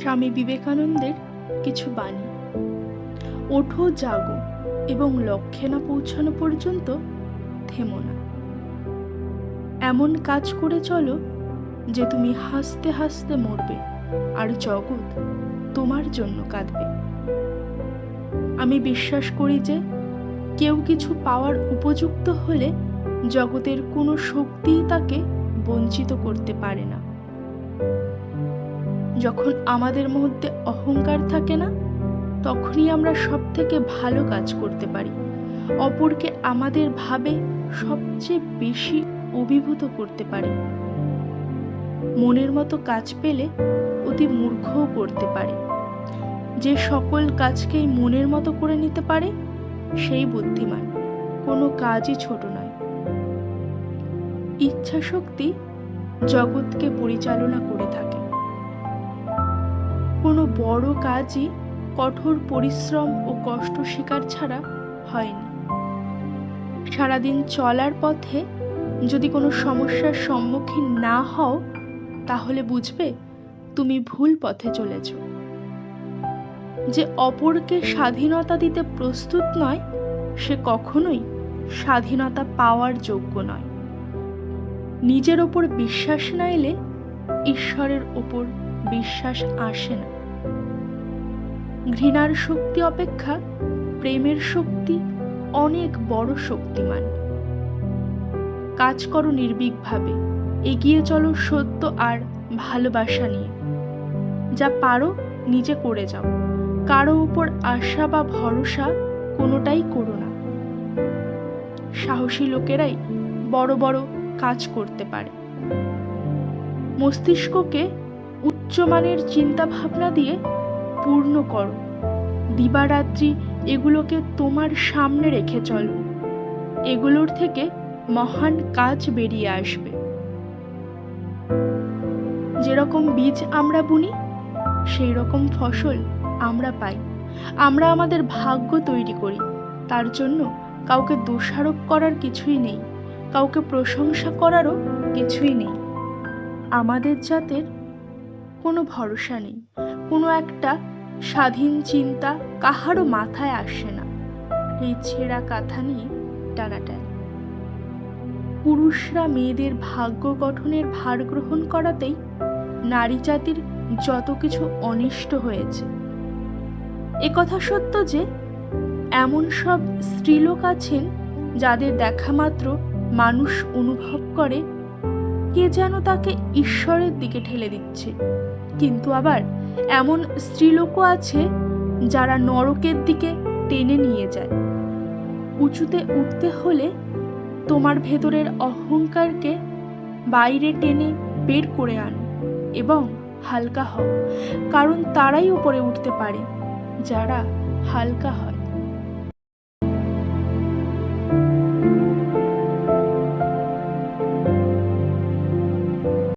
স্বামী বিবেকানন্দের কিছু বাণী। ওঠো, জাগো এবং লক্ষ্যে না পৌঁছানো পর্যন্ত থেমো না। এমন কাজ করে চলো যে তুমি হাসতে হাসতে মরবে আর জগৎ তোমার জন্য কাঁদবে। আমি বিশ্বাস করি যে কেউ কিছু পাওয়ার উপযুক্ত হলে জগতের কোনো শক্তিই তাকে বঞ্চিত করতে পারে না। যখন আমাদের মধ্যে অহংকার থাকে না, তখনই আমরা সব থেকে ভালো কাজ করতে পারি, অপরকে আমাদের ভাবে সবচেয়ে বেশি অভিভূত করতে পারি। মনের মতো কাজ পেলে অতি মূর্খও করতে পারে। যে সকল কাজকেই মনের মতো করে নিতে পারে সেই বুদ্ধিমান। কোনো কাজই ছোট নয়। ইচ্ছা শক্তি জগৎকে পরিচালনা করে থাকে। কোনো বড় কাজই কঠোর পরিশ্রম ও কষ্ট স্বীকার ছাড়া হয়নি। সারাদিন চলার পথে যদি কোনো সমস্যার সম্মুখীন না হও, তাহলে বুঝবে তুমি ভুল পথে চলেছ। যে অপরকে স্বাধীনতা দিতে প্রস্তুত নয়, সে কখনোই স্বাধীনতা পাওয়ার যোগ্য নয়। নিজের ওপর বিশ্বাস না এলে ঈশ্বরের ওপর বিশ্বাস আসে না। ঘৃণার শক্তি অপেক্ষা প্রেমের শক্তি অনেক বড় শক্তিমান। কাজ করো নির্ভীকভাবে, এগিয়ে চলো সত্য আর ভালোবাসা নিয়ে। যা পারো নিজে করে যাও, কারো উপর আশা বা ভরসা কোনোটাই করো না। সাহসী লোকেরাই বড় বড় কাজ করতে পারে। মস্তিষ্ককে উচ্চমানের চিন্তা ভাবনা দিয়ে পূর্ণ করো। দিবারাত্রি এগুলোকে তোমার সামনে রেখে চলো। এগুলোর থেকে মহান কাজ বেরিয়ে আসবে। যেরকম বীজ আমরা বুনি, সেই রকম ফসল আমরা পাই। আমরা আমাদের ভাগ্য তৈরি করি। তার জন্য কাউকে দোষারোপ করার কিছুই নেই, কাউকে প্রশংসা করারও কিছুই নেই। আমাদের জাতের কোনো ভরসা নেই। কোনো একটা স্বাধীন চিন্তা কাহারও মাথায় আসে না। এই ছেঁড়া কাঁথা নিয়ে টানাটানি। পুরুষরা মেয়েদের ভাগ্য গঠনের ভার গ্রহণ করাতেই নারী জাতির যত কিছু অনিষ্ট হয়েছে। একথা সত্য যে এমন সব স্ত্রীলোক আছেন যাদের দেখা মাত্র মানুষ অনুভব করে কে যেন তাকে ঈশ্বরের দিকে ঠেলে দিচ্ছে। কিন্তু আবার এমন স্ত্রীলোকও আছে যারা নরকের দিকে টেনে নিয়ে যায়। উঁচুতে উঠতে হলে তোমার ভেতরের অহংকারকে বাইরে টেনে বের করে আনো এবং হালকা হও, কারণ তারাই উপরে উঠতে পারে যারা হালকা হয়।